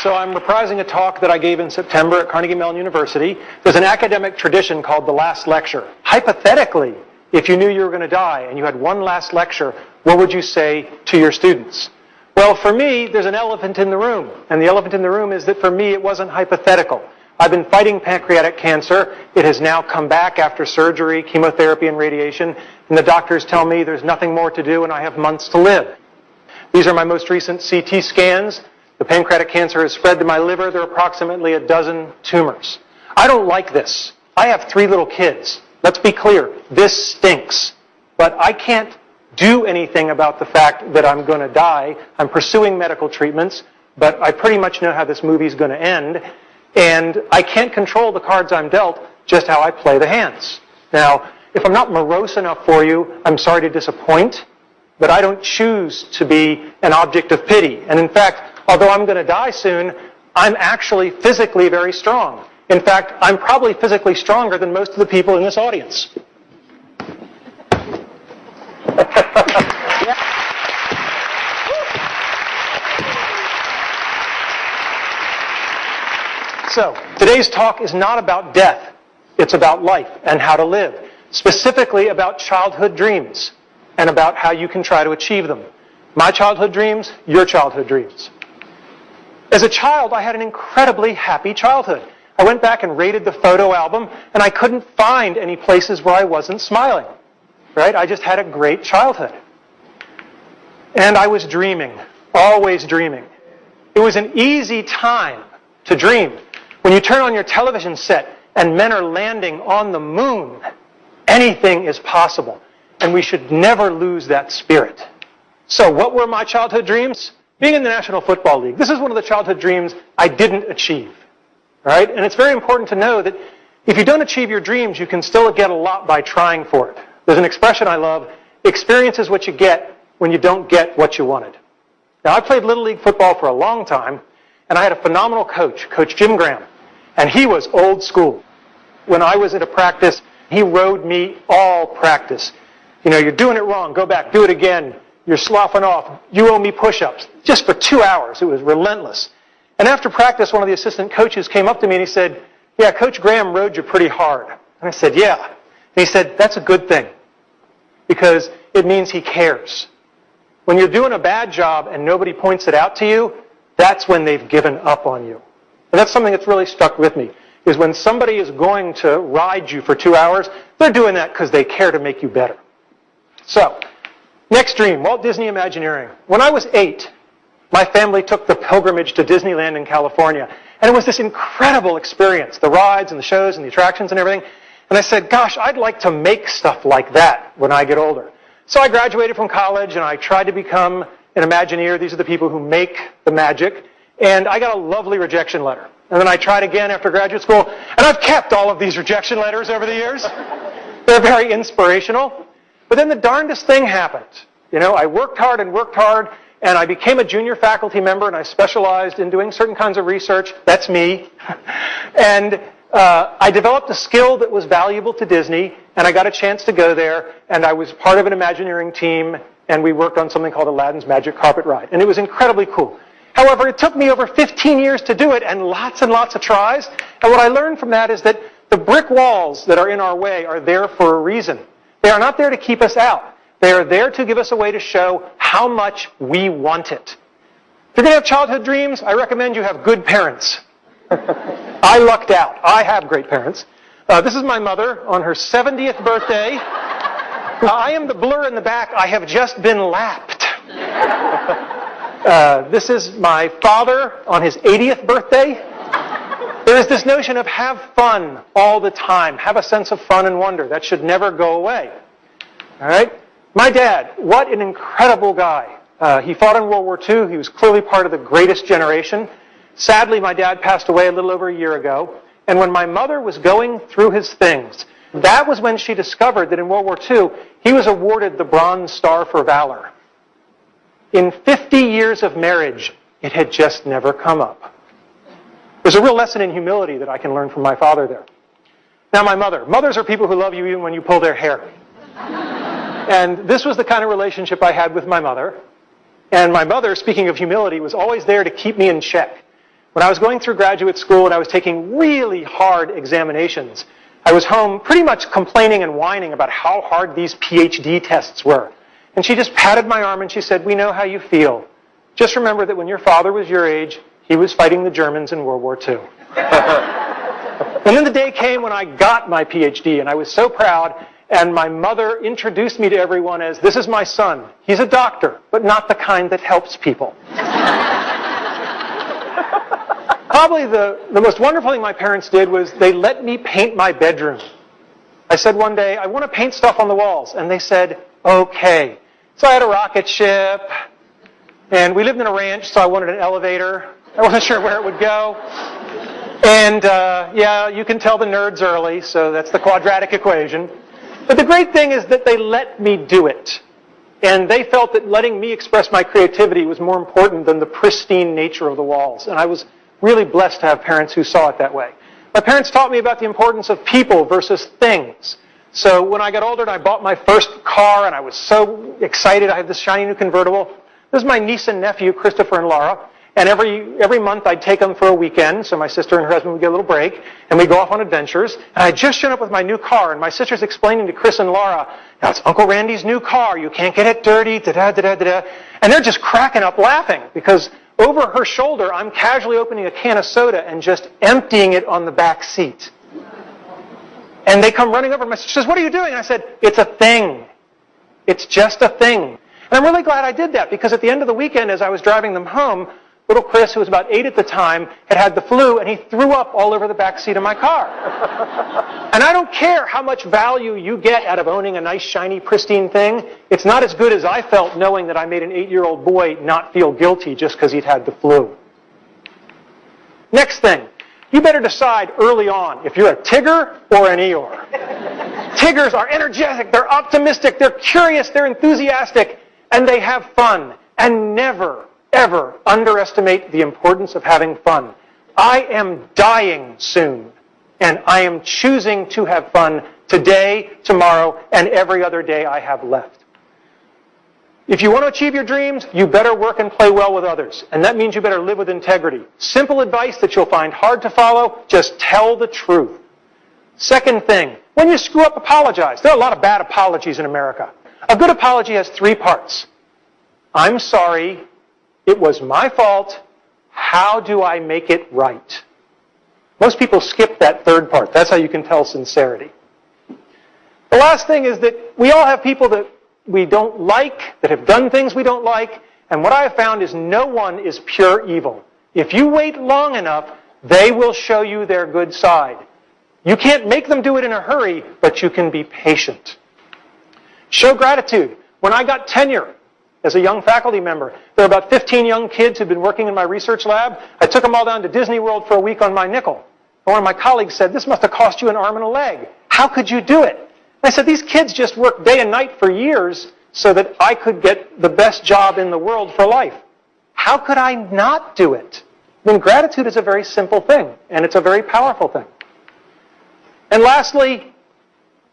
So I'm reprising a talk that I gave in September at Carnegie Mellon University. There's an academic tradition called the last lecture. Hypothetically, if you knew you were going to die and you had one last lecture, what would you say to your students? Well, for me, there's an elephant in the room. And the elephant in the room is that for me, it wasn't hypothetical. I've been fighting pancreatic cancer. It has now come back after surgery, chemotherapy, and radiation. And the doctors tell me there's nothing more to do and I have months to live. These are my most recent CT scans. The pancreatic cancer has spread to my liver. There are approximately 12 tumors. I don't like this. I have 3 little kids. Let's be clear. This stinks. But I can't do anything about the fact that I'm going to die. I'm pursuing medical treatments, but I pretty much know how this movie's going to end. And I can't control the cards I'm dealt, just how I play the hands. Now, if I'm not morose enough for you, I'm sorry to disappoint, but I don't choose to be an object of pity. And in fact, although I'm going to die soon, I'm actually physically very strong. In fact, I'm probably physically stronger than most of the people in this audience. So, today's talk is not about death. It's about life and how to live. Specifically about childhood dreams and about how you can try to achieve them. My childhood dreams, your childhood dreams. As a child, I had an incredibly happy childhood. I went back and rated the photo album, and I couldn't find any places where I wasn't smiling. Right? I just had a great childhood. And I was dreaming, always dreaming. It was an easy time to dream. When you turn on your television set and men are landing on the moon, anything is possible. And we should never lose that spirit. So what were my childhood dreams? Being in the National Football League. This is one of the childhood dreams I didn't achieve. Right? And it's very important to know that if you don't achieve your dreams, you can still get a lot by trying for it. There's an expression I love, experience is what you get when you don't get what you wanted. Now, I played Little League football for a long time, and I had a phenomenal coach, Coach Jim Graham. And he was old school. When I was at a practice, he rode me all practice. You know, you're doing it wrong, go back, do it again. You're sloughing off, you owe me push-ups. Just for 2 hours, it was relentless. And after practice, one of the assistant coaches came up to me and he said, yeah, Coach Graham rode you pretty hard. And I said, yeah. And he said, that's a good thing, because it means he cares. When you're doing a bad job and nobody points it out to you, that's when they've given up on you. And that's something that's really stuck with me, is when somebody is going to ride you for 2 hours, they're doing that because they care to make you better. So, next dream, Walt Disney Imagineering. When I was 8, my family took the pilgrimage to Disneyland in California. And it was this incredible experience, the rides and the shows and the attractions and everything. And I said, gosh, I'd like to make stuff like that when I get older. So I graduated from college and I tried to become an Imagineer. These are the people who make the magic. And I got a lovely rejection letter. And then I tried again after graduate school. And I've kept all of these rejection letters over the years. They're very inspirational. But then the darndest thing happened. You know, I worked hard, and I became a junior faculty member, and I specialized in doing certain kinds of research. That's me. And I developed a skill that was valuable to Disney, and I got a chance to go there, and I was part of an Imagineering team, and we worked on something called Aladdin's Magic Carpet Ride. And it was incredibly cool. However, it took me over 15 years to do it, and lots of tries. And what I learned from that is that the brick walls that are in our way are there for a reason. They are not there to keep us out. They are there to give us a way to show how much we want it. If you're going to have childhood dreams, I recommend you have good parents. I lucked out. I have great parents. This is my mother on her 70th birthday. I am the blur in the back. I have just been lapped. This is my father on his 80th birthday. There is this notion of have fun all the time. Have a sense of fun and wonder. That should never go away. All right? My dad, what an incredible guy. He fought in World War II. He was clearly part of the greatest generation. Sadly, my dad passed away a little over a year ago. And when my mother was going through his things, that was when she discovered that in World War II, he was awarded the Bronze Star for Valor. In 50 years of marriage, it had just never come up. There's a real lesson in humility that I can learn from my father there. Now, my mother. Mothers are people who love you even when you pull their hair. And this was the kind of relationship I had with my mother. And my mother, speaking of humility, was always there to keep me in check. When I was going through graduate school and I was taking really hard examinations, I was home pretty much complaining and whining about how hard these PhD tests were. And she just patted my arm and she said, "We know how you feel. Just remember that when your father was your age, he was fighting the Germans in World War II." And then the day came when I got my PhD, and I was so proud, and my mother introduced me to everyone as, "This is my son. He's a doctor, but not the kind that helps people." Probably the most wonderful thing my parents did was they let me paint my bedroom. I said one day, "I want to paint stuff on the walls." And they said, "Okay." So I had a rocket ship, and we lived in a ranch, so I wanted an elevator. I wasn't sure where it would go. And yeah, you can tell the nerds early, so that's the quadratic equation. But the great thing is that they let me do it. And they felt that letting me express my creativity was more important than the pristine nature of the walls. And I was really blessed to have parents who saw it that way. My parents taught me about the importance of people versus things. So when I got older and I bought my first car and I was so excited, I had this shiny new convertible. This is my niece and nephew, Christopher and Laura. And every month I'd take them for a weekend, so my sister and her husband would get a little break, and we'd go off on adventures. And I'd just shown up with my new car, and my sister's explaining to Chris and Laura, "Now it's Uncle Randy's new car, you can't get it dirty, da-da-da-da-da." And they're just cracking up laughing, because over her shoulder, I'm casually opening a can of soda and just emptying it on the back seat. And they come running over, and my sister says, "What are you doing?" And I said, "It's a thing. It's just a thing." And I'm really glad I did that, because at the end of the weekend, as I was driving them home, little Chris, who was about 8 at the time, had the flu, and he threw up all over the back seat of my car. And I don't care how much value you get out of owning a nice, shiny, pristine thing. It's not as good as I felt knowing that I made an 8-year-old boy not feel guilty just because he'd had the flu. Next thing, you better decide early on if you're a Tigger or an Eeyore. Tiggers are energetic, they're optimistic, they're curious, they're enthusiastic, and they have fun. And never, ever underestimate the importance of having fun. I am dying soon, and I am choosing to have fun today, tomorrow, and every other day I have left. If you want to achieve your dreams, you better work and play well with others, and that means you better live with integrity. Simple advice that you'll find hard to follow, just tell the truth. Second thing, when you screw up, apologize. There are a lot of bad apologies in America. A good apology has 3 parts. I'm sorry. It was my fault. How do I make it right? Most people skip that 3rd part. That's how you can tell sincerity. The last thing is that we all have people that we don't like, that have done things we don't like, and what I have found is no one is pure evil. If you wait long enough, they will show you their good side. You can't make them do it in a hurry, but you can be patient. Show gratitude. When I got tenure as a young faculty member, there were about 15 young kids who'd been working in my research lab. I took them all down to Disney World for a week on my nickel. And one of my colleagues said, "This must have cost you an arm and a leg. How could you do it?" And I said, "These kids just worked day and night for years so that I could get the best job in the world for life. How could I not do it?" I mean, gratitude is a very simple thing, and it's a very powerful thing. And lastly,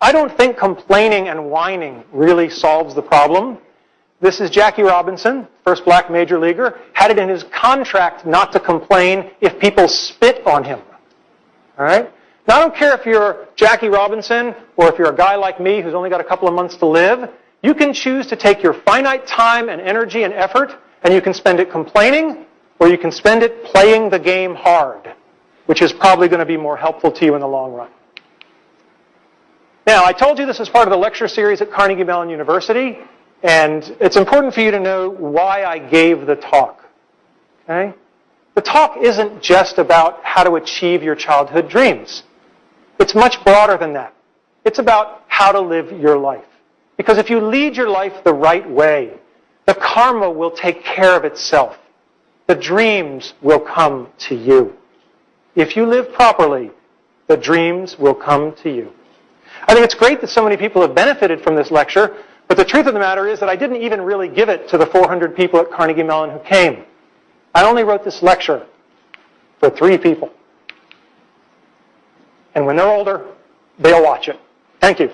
I don't think complaining and whining really solves the problem. This is Jackie Robinson, first black major leaguer, had it in his contract not to complain if people spit on him. All right? Now, I don't care if you're Jackie Robinson or if you're a guy like me who's only got a couple of months to live. You can choose to take your finite time and energy and effort, and you can spend it complaining, or you can spend it playing the game hard, which is probably going to be more helpful to you in the long run. Now, I told you this is part of the lecture series at Carnegie Mellon University. And it's important for you to know why I gave the talk. Okay? The talk isn't just about how to achieve your childhood dreams. It's much broader than that. It's about how to live your life. Because if you lead your life the right way, the karma will take care of itself. The dreams will come to you. If you live properly, the dreams will come to you. I think it's great that so many people have benefited from this lecture. But the truth of the matter is that I didn't even really give it to the 400 people at Carnegie Mellon who came. I only wrote this lecture for 3 people. And when they're older, they'll watch it. Thank you.